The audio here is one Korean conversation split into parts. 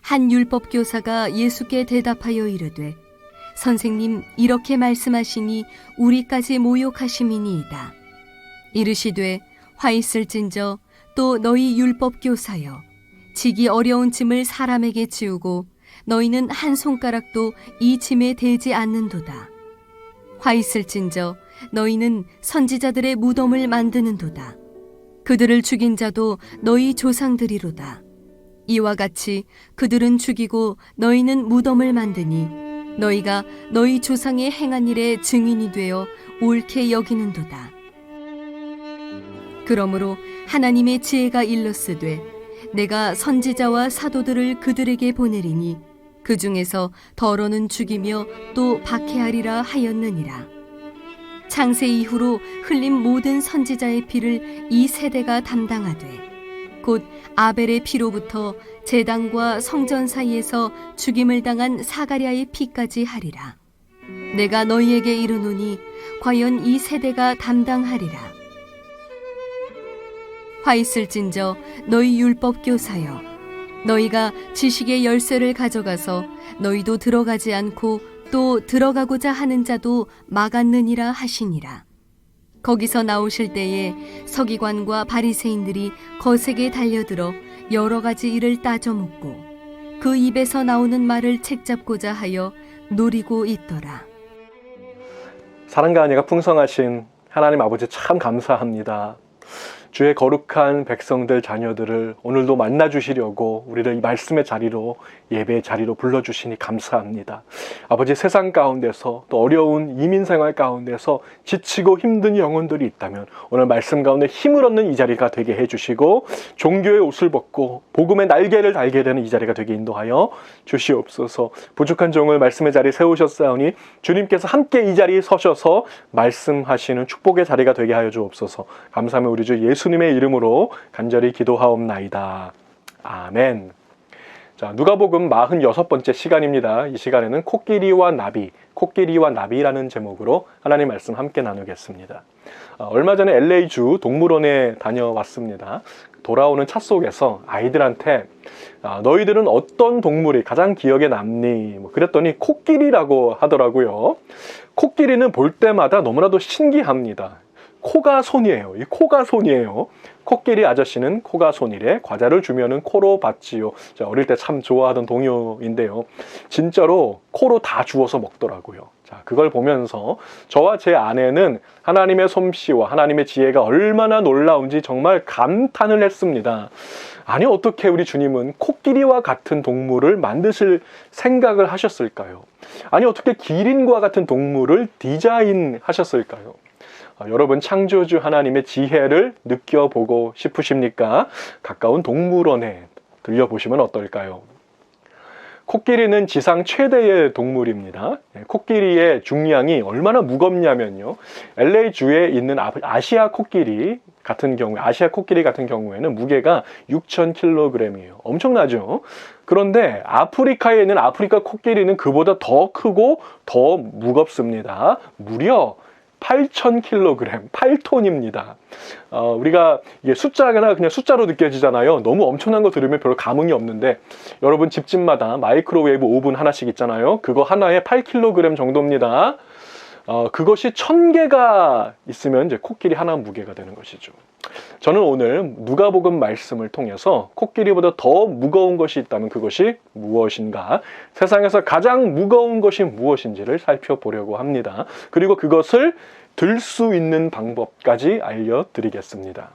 한 율법 교사가 예수께 대답하여 이르되 선생님 이렇게 말씀하시니 우리까지 모욕하심이니이다. 이르시되 화 있을진저 또 너희 율법 교사여 지기 어려운 짐을 사람에게 지우고 너희는 한 손가락도 이 짐에 대지 않는도다. 화 있을진저 너희는 선지자들의 무덤을 만드는도다. 그들을 죽인 자도 너희 조상들이로다. 이와 같이 그들은 죽이고 너희는 무덤을 만드니 너희가 너희 조상의 행한 일에 증인이 되어 옳게 여기는도다. 그러므로 하나님의 지혜가 일렀으되 내가 선지자와 사도들을 그들에게 보내리니 그 중에서 더러는 죽이며 또 박해하리라 하였느니라. 창세 이후로 흘린 모든 선지자의 피를 이 세대가 담당하되 곧 아벨의 피로부터 제단과 성전 사이에서 죽임을 당한 사가랴의 피까지 하리라. 내가 너희에게 이르노니 과연 이 세대가 담당하리라. 화 있을진저 너희 율법 교사여 너희가 지식의 열쇠를 가져가서 너희도 들어가지 않고 또 들어가고자 하는 자도 막았느니라 하시니라. 거기서 나오실 때에 서기관과 바리새인들이 거세게 달려들어 여러 가지 일을 따져 묻고 그 입에서 나오는 말을 책잡고자 하여 노리고 있더라. 사랑과 은혜가 풍성하신 하나님 아버지 참 감사합니다. 주의 거룩한 백성들 자녀들을 오늘도 만나주시려고 우리를 이 말씀의 자리로 예배의 자리로 불러주시니 감사합니다. 아버지 세상 가운데서 또 어려운 이민생활 가운데서 지치고 힘든 영혼들이 있다면 오늘 말씀 가운데 힘을 얻는 이 자리가 되게 해주시고 종교의 옷을 벗고 복음의 날개를 달게 되는 이 자리가 되게 인도하여 주시옵소서. 부족한 종을 말씀의 자리에 세우셨사오니 주님께서 함께 이 자리에 서셔서 말씀하시는 축복의 자리가 되게 하여 주옵소서. 감사하며 우리 주 예수님의 이름으로 간절히 기도하옵나이다. 아멘. 자, 누가복음 46번째 시간입니다. 이 시간에는 코끼리와 나비라는 제목으로 하나님 말씀 함께 나누겠습니다. 얼마 전에 LA주 동물원에 다녀왔습니다. 돌아오는 차 속에서 아이들한테 너희들은 어떤 동물이 가장 기억에 남니? 그랬더니 코끼리라고 하더라고요. 코끼리는 볼 때마다 너무나도 신기합니다. 코가 손이에요. 이 코가 손이에요. 코끼리 아저씨는 코가 손이래. 과자를 주면은 코로 받지요. 자, 어릴 때 참 좋아하던 동요인데요. 진짜로 코로 다 주워서 먹더라고요. 자, 그걸 보면서 저와 제 아내는 하나님의 솜씨와 하나님의 지혜가 얼마나 놀라운지 정말 감탄을 했습니다. 아니, 어떻게 우리 주님은 코끼리와 같은 동물을 만드실 생각을 하셨을까요? 아니, 어떻게 기린과 같은 동물을 디자인하셨을까요? 여러분 창조주 하나님의 지혜를 느껴보고 싶으십니까? 가까운 동물원에 들려보시면 어떨까요? 코끼리는 지상 최대의 동물입니다. 코끼리의 중량이 얼마나 무겁냐면요. LA주에 있는 아시아 코끼리 같은 경우에는 무게가 6,000kg이에요. 엄청나죠? 그런데 아프리카에 있는 아프리카 코끼리는 그보다 더 크고 더 무겁습니다. 무려 8,000kg, 8톤입니다. 우리가 이게 숫자가 그냥 숫자로 느껴지잖아요. 너무 엄청난 거 들으면 별로 감흥이 없는데 여러분 집집마다 마이크로웨이브 오븐 하나씩 있잖아요. 그거 하나에 8kg 정도입니다. 그것이 1000개가 있으면 이제 코끼리 하나 무게가 되는 것이죠. 저는 오늘 누가복음 말씀을 통해서 코끼리보다 더 무거운 것이 있다면 그것이 무엇인가? 세상에서 가장 무거운 것이 무엇인지를 살펴보려고 합니다. 그리고 그것을 들 수 있는 방법까지 알려드리겠습니다.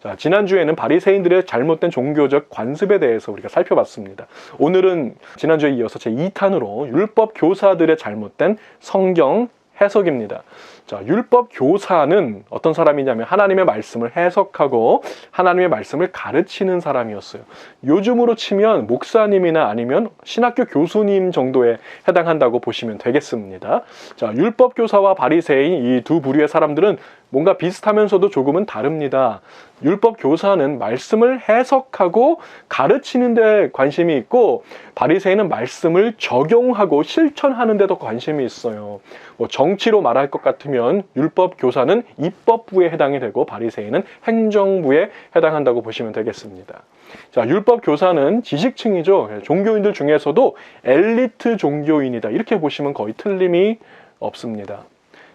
자, 지난주에는 바리새인들의 잘못된 종교적 관습에 대해서 우리가 살펴봤습니다. 오늘은 지난주에 이어서 제2탄으로 율법 교사들의 잘못된 성경 해석입니다. 자, 율법 교사는 어떤 사람이냐면 하나님의 말씀을 해석하고 하나님의 말씀을 가르치는 사람이었어요. 요즘으로 치면 목사님이나 아니면 신학교 교수님 정도에 해당한다고 보시면 되겠습니다. 자, 율법 교사와 바리새인 이 두 부류의 사람들은 뭔가 비슷하면서도 조금은 다릅니다. 율법 교사는 말씀을 해석하고 가르치는 데 관심이 있고 바리새인은 말씀을 적용하고 실천하는 데도 관심이 있어요. 정치로 말할 것 같으면 율법 교사는 입법부에 해당이 되고 바리새인은 행정부에 해당한다고 보시면 되겠습니다. 자, 율법 교사는 지식층이죠. 종교인들 중에서도 엘리트 종교인이다. 이렇게 보시면 거의 틀림이 없습니다.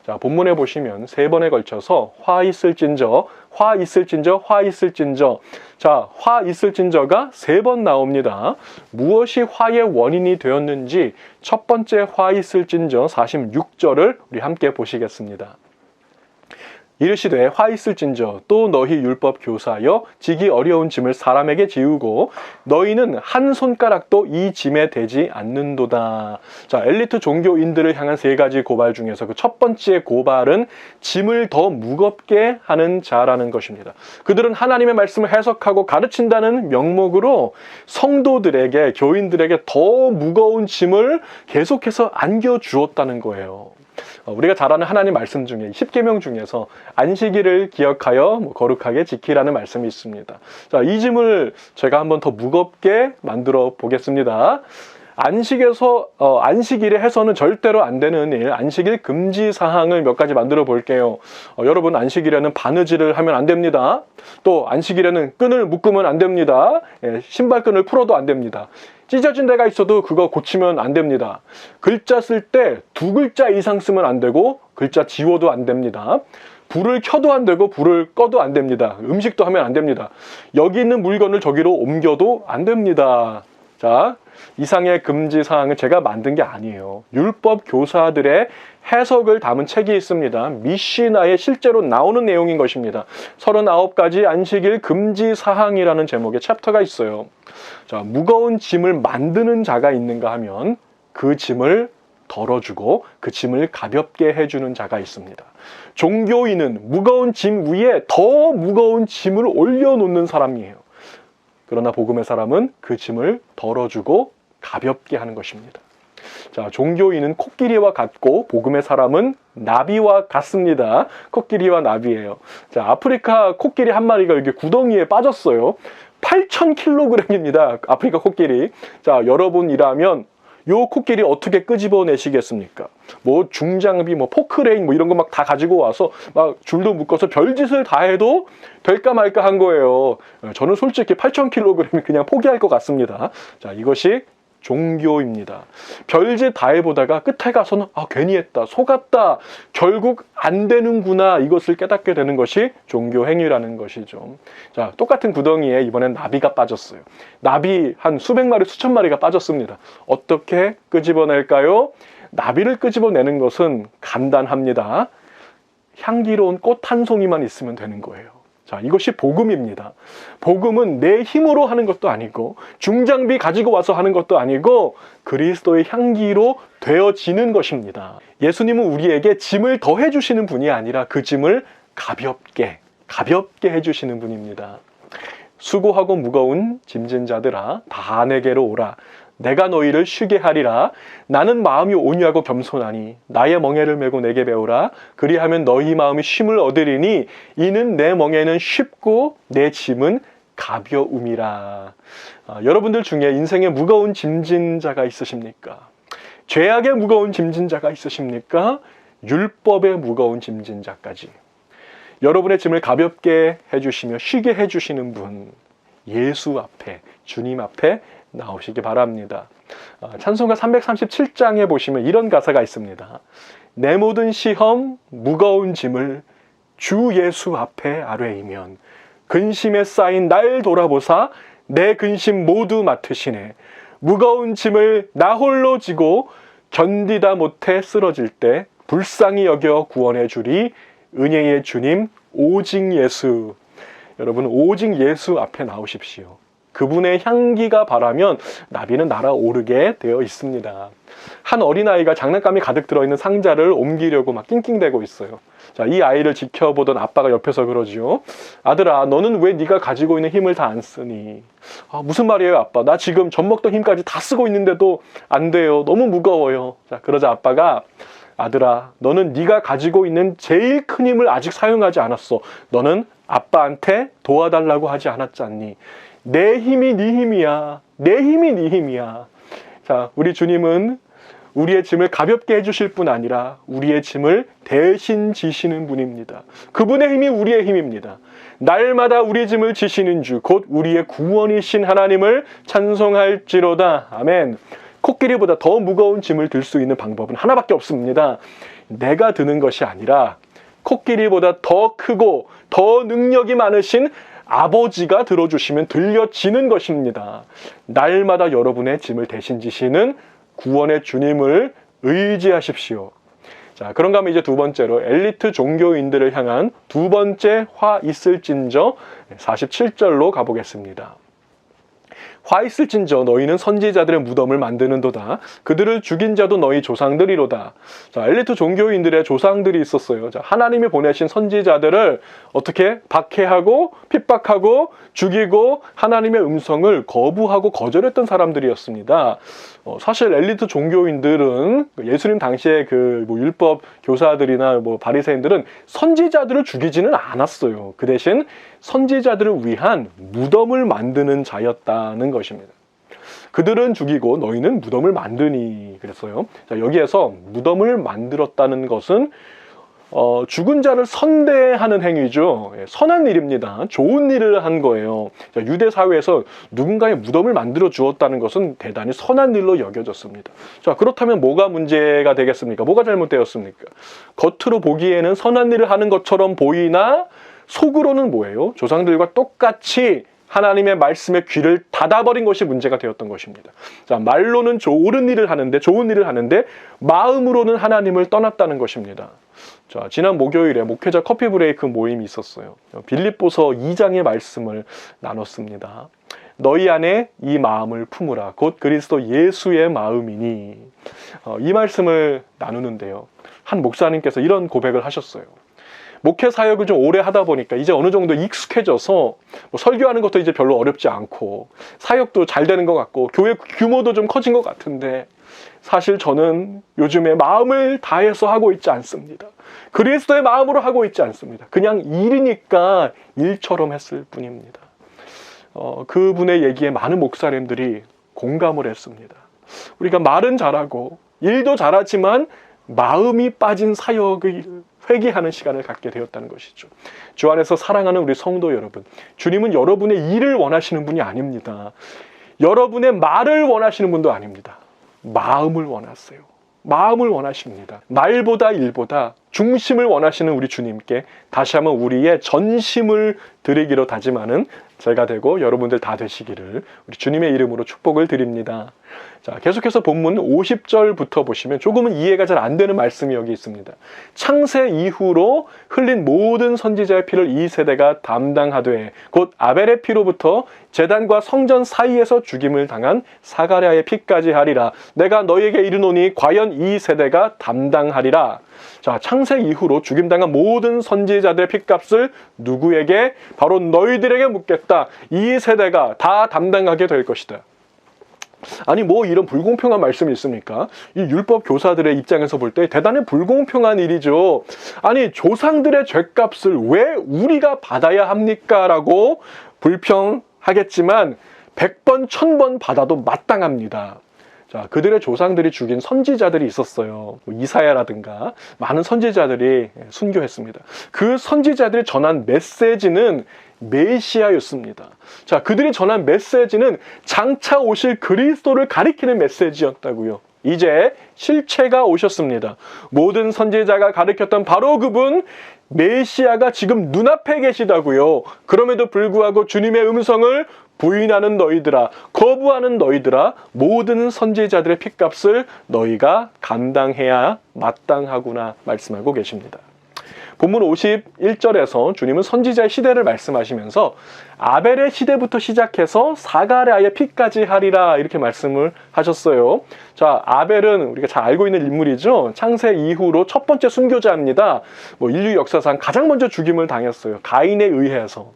자, 본문에 보시면 3번에 걸쳐서 화 있을진저, 화 있을진저, 화 있을진저. 자, 화 있을진저가 3번 나옵니다. 무엇이 화의 원인이 되었는지 첫 번째 화 있을진저 46절을 우리 함께 보시겠습니다. 이르시되 화 있을진저 또 너희 율법 교사여 지기 어려운 짐을 사람에게 지우고 너희는 한 손가락도 이 짐에 대지 않는도다. 자, 엘리트 종교인들을 향한 3가지 고발 중에서 그 첫 번째 고발은 짐을 더 무겁게 하는 자라는 것입니다. 그들은 하나님의 말씀을 해석하고 가르친다는 명목으로 성도들에게, 교인들에게 더 무거운 짐을 계속해서 안겨주었다는 거예요. 우리가 잘 아는 하나님 말씀 중에 10계명 중에서 안식일을 기억하여 거룩하게 지키라는 말씀이 있습니다. 자, 이 짐을 제가 한번 더 무겁게 만들어 보겠습니다. 안식일에 해서는 절대로 안 되는 일, 안식일 금지 사항을 몇 가지 만들어 볼게요. 여러분, 안식일에는 바느질을 하면 안 됩니다. 또 안식일에는 끈을 묶으면 안 됩니다. 신발끈을 풀어도 안 됩니다. 찢어진 데가 있어도 그거 고치면 안 됩니다. 글자 쓸 때 2글자 이상 쓰면 안 되고 글자 지워도 안 됩니다. 불을 켜도 안 되고 불을 꺼도 안 됩니다. 음식도 하면 안 됩니다. 여기 있는 물건을 저기로 옮겨도 안 됩니다. 자, 이상의 금지 사항은 제가 만든 게 아니에요. 율법 교사들의 해석을 담은 책이 있습니다. 미시나에 실제로 나오는 내용인 것입니다. 39가지 안식일 금지 사항이라는 제목의 챕터가 있어요. 자, 무거운 짐을 만드는 자가 있는가 하면 그 짐을 덜어주고 그 짐을 가볍게 해주는 자가 있습니다. 종교인은 무거운 짐 위에 더 무거운 짐을 올려놓는 사람이에요. 그러나 복음의 사람은 그 짐을 덜어주고 가볍게 하는 것입니다. 자, 종교인은 코끼리와 같고 복음의 사람은 나비와 같습니다. 코끼리와 나비예요. 자, 아프리카 코끼리 한 마리가 이렇게 구덩이에 빠졌어요. 8,000kg입니다. 아프리카 코끼리. 자, 여러분이라면 요 코끼리 어떻게 끄집어내시겠습니까? 뭐 중장비, 뭐 포크레인, 뭐 이런 거 막 다 가지고 와서 막 줄도 묶어서 별짓을 다 해도 될까 말까 한 거예요. 저는 솔직히 8,000kg이면 그냥 포기할 것 같습니다. 자, 이것이 종교입니다. 별짓 다 해보다가 끝에 가서는 괜히 했다, 속았다, 결국 안 되는구나, 이것을 깨닫게 되는 것이 종교 행위라는 것이죠. 자, 똑같은 구덩이에 이번엔 나비가 빠졌어요. 나비 한 수백 마리, 수천 마리가 빠졌습니다. 어떻게 끄집어낼까요? 나비를 끄집어내는 것은 간단합니다. 향기로운 꽃 한 송이만 있으면 되는 거예요. 자, 이것이 복음입니다. 복음은 내 힘으로 하는 것도 아니고 중장비 가지고 와서 하는 것도 아니고 그리스도의 향기로 되어지는 것입니다. 예수님은 우리에게 짐을 더해 주시는 분이 아니라 그 짐을 가볍게 해주시는 분입니다. 수고하고 무거운 짐진 자들아 다 내게로 오라. 내가 너희를 쉬게 하리라. 나는 마음이 온유하고 겸손하니 나의 멍에를 메고 내게 배우라. 그리하면 너희 마음이 쉼을 얻으리니 이는 내 멍에는 쉽고 내 짐은 가벼움이라. 여러분들 중에 인생에 무거운 짐진 자가 있으십니까? 죄악의 무거운 짐진 자가 있으십니까? 율법의 무거운 짐진 자까지. 여러분의 짐을 가볍게 해주시며 쉬게 해주시는 분, 예수 앞에, 주님 앞에 나오시기 바랍니다. 찬송가 337장에 보시면 이런 가사가 있습니다. 내 모든 시험, 무거운 짐을 주 예수 앞에 아뢰이면 근심에 쌓인 날 돌아보사 내 근심 모두 맡으시네. 무거운 짐을 나 홀로 지고 견디다 못해 쓰러질 때 불쌍히 여겨 구원해 주리. 은혜의 주님 오직 예수. 여러분, 오직 예수 앞에 나오십시오. 그분의 향기가 바라면 나비는 날아오르게 되어 있습니다. 한 어린아이가 장난감이 가득 들어있는 상자를 옮기려고 막 낑낑대고 있어요. 자, 이 아이를 지켜보던 아빠가 옆에서 그러지요. 아들아, 너는 왜 네가 가지고 있는 힘을 다 안 쓰니? 무슨 말이에요, 아빠? 나 지금 젖 먹던 힘까지 다 쓰고 있는데도 안 돼요. 너무 무거워요. 자, 그러자 아빠가 아들아, 너는 네가 가지고 있는 제일 큰 힘을 아직 사용하지 않았어. 너는 아빠한테 도와달라고 하지 않았지 않니? 내 힘이 네 힘이야. 내 힘이 네 힘이야. 자, 우리 주님은 우리의 짐을 가볍게 해주실 뿐 아니라 우리의 짐을 대신 지시는 분입니다. 그분의 힘이 우리의 힘입니다. 날마다 우리 짐을 지시는 주, 곧 우리의 구원이신 하나님을 찬송할지로다. 아멘. 코끼리보다 더 무거운 짐을 들 수 있는 방법은 하나밖에 없습니다. 내가 드는 것이 아니라 코끼리보다 더 크고 더 능력이 많으신 아버지가 들어주시면 들려지는 것입니다. 날마다 여러분의 짐을 대신 지시는 구원의 주님을 의지하십시오. 자, 그런가 하면 이제 두 번째로 엘리트 종교인들을 향한 두 번째 화 있을진저 47절로 가보겠습니다. 화 있을진저 너희는 선지자들의 무덤을 만드는도다. 그들을 죽인 자도 너희 조상들이로다. 자, 엘리트 종교인들의 조상들이 있었어요. 자, 하나님이 보내신 선지자들을 어떻게 박해하고 핍박하고 죽이고 하나님의 음성을 거부하고 거절했던 사람들이었습니다. 사실 엘리트 종교인들은 예수님 당시에 그 율법 교사들이나 바리새인들은 선지자들을 죽이지는 않았어요. 그 대신 선지자들을 위한 무덤을 만드는 자였다는 것입니다. 그들은 죽이고 너희는 무덤을 만드니 그랬어요. 자, 여기에서 무덤을 만들었다는 것은 죽은 자를 선대하는 행위죠. 선한 일입니다. 좋은 일을 한 거예요. 자, 유대 사회에서 누군가의 무덤을 만들어 주었다는 것은 대단히 선한 일로 여겨졌습니다. 자, 그렇다면 뭐가 문제가 되겠습니까? 뭐가 잘못되었습니까? 겉으로 보기에는 선한 일을 하는 것처럼 보이나 속으로는 뭐예요? 조상들과 똑같이 하나님의 말씀에 귀를 닫아버린 것이 문제가 되었던 것입니다. 자, 말로는 옳은 일을 하는데, 좋은 일을 하는데 마음으로는 하나님을 떠났다는 것입니다. 자, 지난 목요일에 목회자 커피 브레이크 모임이 있었어요. 빌립보서 2장의 말씀을 나눴습니다. 너희 안에 이 마음을 품으라. 곧 그리스도 예수의 마음이니. 이 말씀을 나누는데요. 한 목사님께서 이런 고백을 하셨어요. 목회 사역을 좀 오래 하다 보니까 이제 어느 정도 익숙해져서 설교하는 것도 이제 별로 어렵지 않고 사역도 잘 되는 것 같고 교회 규모도 좀 커진 것 같은데 사실 저는 요즘에 마음을 다해서 하고 있지 않습니다. 그리스도의 마음으로 하고 있지 않습니다. 그냥 일이니까 일처럼 했을 뿐입니다. 그분의 얘기에 많은 목사님들이 공감을 했습니다. 우리가 말은 잘하고 일도 잘하지만 마음이 빠진 사역을 회개하는 시간을 갖게 되었다는 것이죠. 주 안에서 사랑하는 우리 성도 여러분, 주님은 여러분의 일을 원하시는 분이 아닙니다. 여러분의 말을 원하시는 분도 아닙니다. 마음을 원하세요. 마음을 원하십니다. 말보다 일보다 중심을 원하시는 우리 주님께 다시 한번 우리의 전심을 드리기로 다짐하는 제가 되고 여러분들 다 되시기를 우리 주님의 이름으로 축복을 드립니다. 자, 계속해서 본문 50절부터 보시면 조금은 이해가 잘 안 되는 말씀이 여기 있습니다. 창세 이후로 흘린 모든 선지자의 피를 이 세대가 담당하되 곧 아벨의 피로부터 제단과 성전 사이에서 죽임을 당한 사가랴의 피까지 하리라. 내가 너희에게 이르노니 과연 이 세대가 담당하리라. 자, 창세 이후로 죽임당한 모든 선지자들의 핏값을 누구에게? 바로 너희들에게 묻겠다. 이 세대가 다 담당하게 될 것이다. 아니 뭐 이런 불공평한 말씀이 있습니까? 이 율법 교사들의 입장에서 볼 때 대단히 불공평한 일이죠. 아니 조상들의 죗값을 왜 우리가 받아야 합니까? 라고 불평하겠지만 100번 1000번 받아도 마땅합니다. 자, 그들의 조상들이 죽인 선지자들이 있었어요. 이사야라든가 많은 선지자들이 순교했습니다. 그 선지자들이 전한 메시지는 메시아였습니다. 자, 그들이 전한 메시지는 장차 오실 그리스도를 가리키는 메시지였다고요. 이제 실체가 오셨습니다. 모든 선지자가 가르쳤던 바로 그분 메시아가 지금 눈앞에 계시다고요. 그럼에도 불구하고 주님의 음성을 부인하는 너희들아, 거부하는 너희들아, 모든 선지자들의 핏값을 너희가 감당해야 마땅하구나 말씀하고 계십니다. 본문 51절에서 주님은 선지자의 시대를 말씀하시면서 아벨의 시대부터 시작해서 사가랴의 피까지 하리라 이렇게 말씀을 하셨어요. 자, 아벨은 우리가 잘 알고 있는 인물이죠. 창세 이후로 첫 번째 순교자입니다. 인류 역사상 가장 먼저 죽임을 당했어요. 가인에 의해서.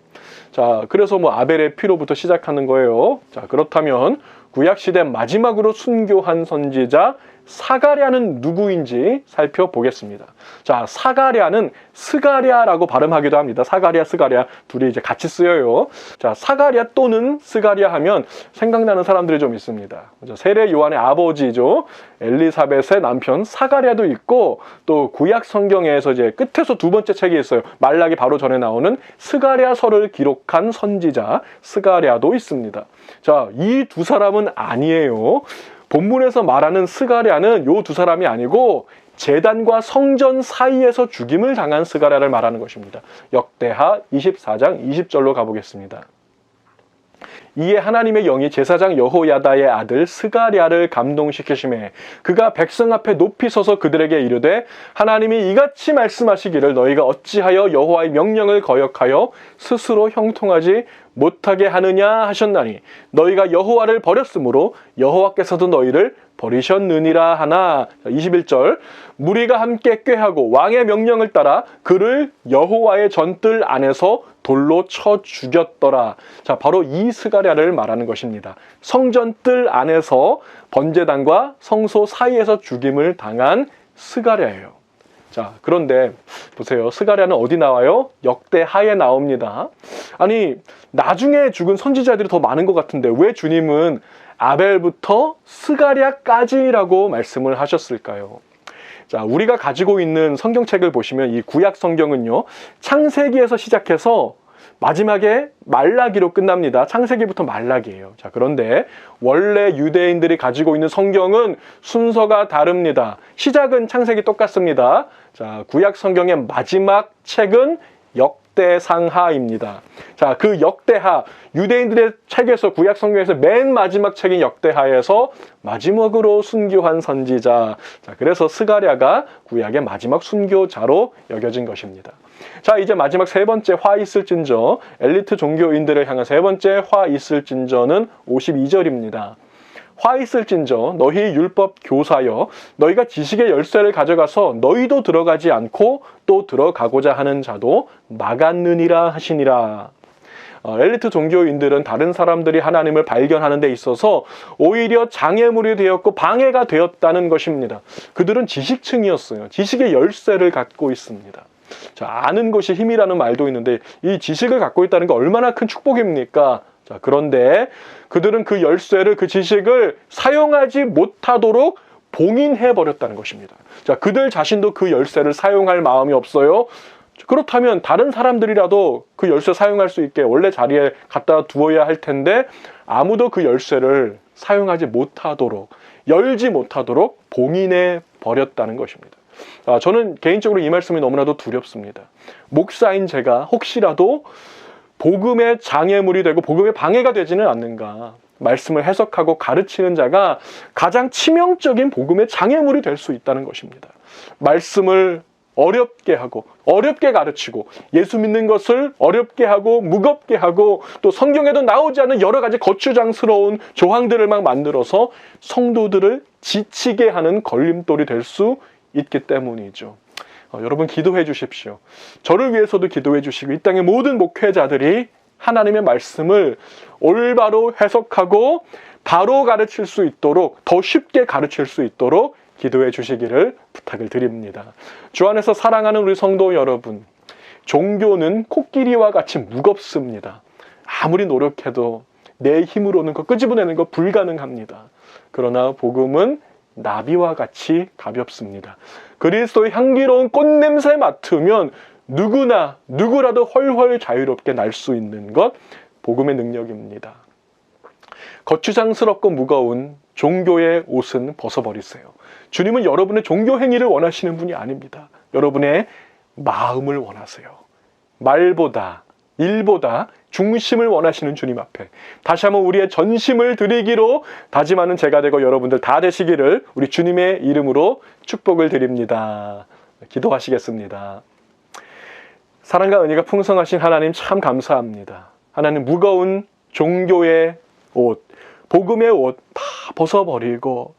자, 그래서 아벨의 피로부터 시작하는 거예요. 자, 그렇다면 구약시대 마지막으로 순교한 선지자 사가랴는 누구인지 살펴보겠습니다. 자, 사가랴는 스가랴라고 발음하기도 합니다. 사가랴, 스가랴 둘이 이제 같이 쓰여요. 자, 사가랴 또는 스가랴 하면 생각나는 사람들이 좀 있습니다. 세례 요한의 아버지죠. 엘리사벳의 남편 사가랴도 있고, 또 구약 성경에서 이제 끝에서 두 번째 책이 있어요. 말라기 바로 전에 나오는 스가랴서를 기록한 선지자 스가랴도 있습니다. 자, 이 두 사람은 아니에요. 본문에서 말하는 스가랴는 요 두 사람이 아니고 제단과 성전 사이에서 죽임을 당한 스가랴를 말하는 것입니다. 역대하 24장 20절로 가보겠습니다. 이에 하나님의 영이 제사장 여호야다의 아들 스가랴를 감동시키시매 그가 백성 앞에 높이 서서 그들에게 이르되 하나님이 이같이 말씀하시기를 너희가 어찌하여 여호와의 명령을 거역하여 스스로 형통하지 못하게 하느냐 하셨나니 너희가 여호와를 버렸으므로 여호와께서도 너희를 버리셨느니라 하나. 21절 무리가 함께 꾀하고 왕의 명령을 따라 그를 여호와의 전뜰 안에서 돌로 쳐 죽였더라. 자, 바로 이 스가랴를 말하는 것입니다. 성전 뜰 안에서 번제단과 성소 사이에서 죽임을 당한 스가랴예요. 자, 그런데 보세요. 스가랴는 어디 나와요? 역대하에 나옵니다. 아니, 나중에 죽은 선지자들이 더 많은 것 같은데 왜 주님은 아벨부터 스가랴까지라고 말씀을 하셨을까요? 자, 우리가 가지고 있는 성경책을 보시면 이 구약 성경은요, 창세기에서 시작해서 마지막에 말라기로 끝납니다. 창세기부터 말라기예요. 자, 그런데 원래 유대인들이 가지고 있는 성경은 순서가 다릅니다. 시작은 창세기 똑같습니다. 자, 구약 성경의 마지막 책은 역대상하입니다. 자, 그 역대하, 유대인들의 책에서 구약 성경에서 맨 마지막 책인 역대하에서 마지막으로 순교한 선지자. 자, 그래서 스가랴가 구약의 마지막 순교자로 여겨진 것입니다. 자, 이제 마지막 세 번째 화 있을진저, 엘리트 종교인들을 향한 세 번째 화 있을진저는 52절입니다. 화 있을진저 너희 율법 교사여 너희가 지식의 열쇠를 가져가서 너희도 들어가지 않고 또 들어가고자 하는 자도 막았느니라 하시니라. 엘리트 종교인들은 다른 사람들이 하나님을 발견하는 데 있어서 오히려 장애물이 되었고 방해가 되었다는 것입니다. 그들은 지식층이었어요. 지식의 열쇠를 갖고 있습니다. 자, 아는 것이 힘이라는 말도 있는데 이 지식을 갖고 있다는 게 얼마나 큰 축복입니까? 자, 그런데 그들은 그 열쇠를, 그 지식을 사용하지 못하도록 봉인해 버렸다는 것입니다. 자, 그들 자신도 그 열쇠를 사용할 마음이 없어요. 그렇다면 다른 사람들이라도 그 열쇠 사용할 수 있게 원래 자리에 갖다 두어야 할 텐데 아무도 그 열쇠를 사용하지 못하도록, 열지 못하도록 봉인해 버렸다는 것입니다. 저는 개인적으로 이 말씀이 너무나도 두렵습니다. 목사인 제가 혹시라도 복음의 장애물이 되고 복음의 방해가 되지는 않는가, 말씀을 해석하고 가르치는 자가 가장 치명적인 복음의 장애물이 될 수 있다는 것입니다. 말씀을 어렵게 하고 어렵게 가르치고 예수 믿는 것을 어렵게 하고 무겁게 하고 또 성경에도 나오지 않는 여러 가지 거추장스러운 조항들을 막 만들어서 성도들을 지치게 하는 걸림돌이 될 수 있기 때문이죠. 여러분 기도해 주십시오. 저를 위해서도 기도해 주시고 이 땅의 모든 목회자들이 하나님의 말씀을 올바로 해석하고 바로 가르칠 수 있도록, 더 쉽게 가르칠 수 있도록 기도해 주시기를 부탁을 드립니다. 주 안에서 사랑하는 우리 성도 여러분, 종교는 코끼리와 같이 무겁습니다. 아무리 노력해도 내 힘으로는 그거 끄집어내는 거 불가능합니다. 그러나 복음은 나비와 같이 가볍습니다. 그리스도의 향기로운 꽃냄새 맡으면 누구라도 헐헐 자유롭게 날 수 있는 것, 복음의 능력입니다. 거추장스럽고 무거운 종교의 옷은 벗어버리세요. 주님은 여러분의 종교 행위를 원하시는 분이 아닙니다. 여러분의 마음을 원하세요. 말보다 일보다 중심을 원하시는 주님 앞에 다시 한번 우리의 전심을 드리기로 다짐하는 제가 되고 여러분들 다 되시기를 우리 주님의 이름으로 축복을 드립니다. 기도하시겠습니다. 사랑과 은혜가 풍성하신 하나님 참 감사합니다. 하나님 무거운 종교의 옷, 복음의 옷 다 벗어버리고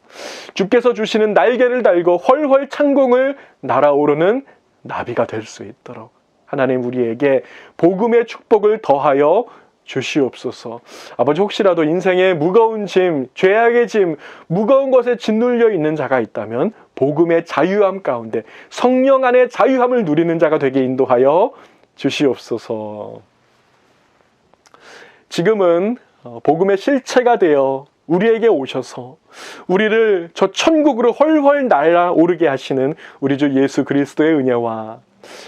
주께서 주시는 날개를 달고 훨훨 창공을 날아오르는 나비가 될 수 있도록 하나님 우리에게 복음의 축복을 더하여 주시옵소서. 아버지, 혹시라도 인생의 무거운 짐, 죄악의 짐, 무거운 것에 짓눌려 있는 자가 있다면 복음의 자유함 가운데 성령 안의 자유함을 누리는 자가 되게 인도하여 주시옵소서. 지금은 복음의 실체가 되어 우리에게 오셔서 우리를 저 천국으로 훨훨 날아오르게 하시는 우리 주 예수 그리스도의 은혜와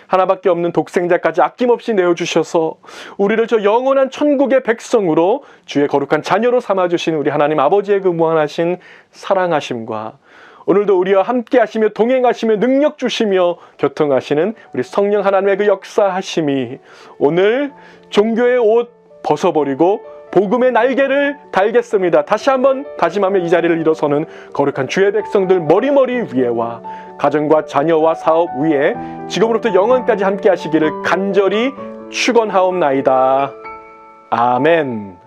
하나밖에 없는 독생자까지 아낌없이 내어주셔서 우리를 저 영원한 천국의 백성으로 주의 거룩한 자녀로 삼아주신 우리 하나님 아버지의 그 무한하신 사랑하심과 오늘도 우리와 함께 하시며 동행하시며 능력 주시며 교통하시는 우리 성령 하나님의 그 역사하심이 오늘 종교의 옷 벗어버리고 복음의 날개를 달겠습니다. 다시 한번 다짐하며 이 자리를 일어서는 거룩한 주의 백성들 머리머리 위에와 가정과 자녀와 사업 위에 지금으로부터 영원까지 함께 하시기를 간절히 축원하옵나이다. 아멘.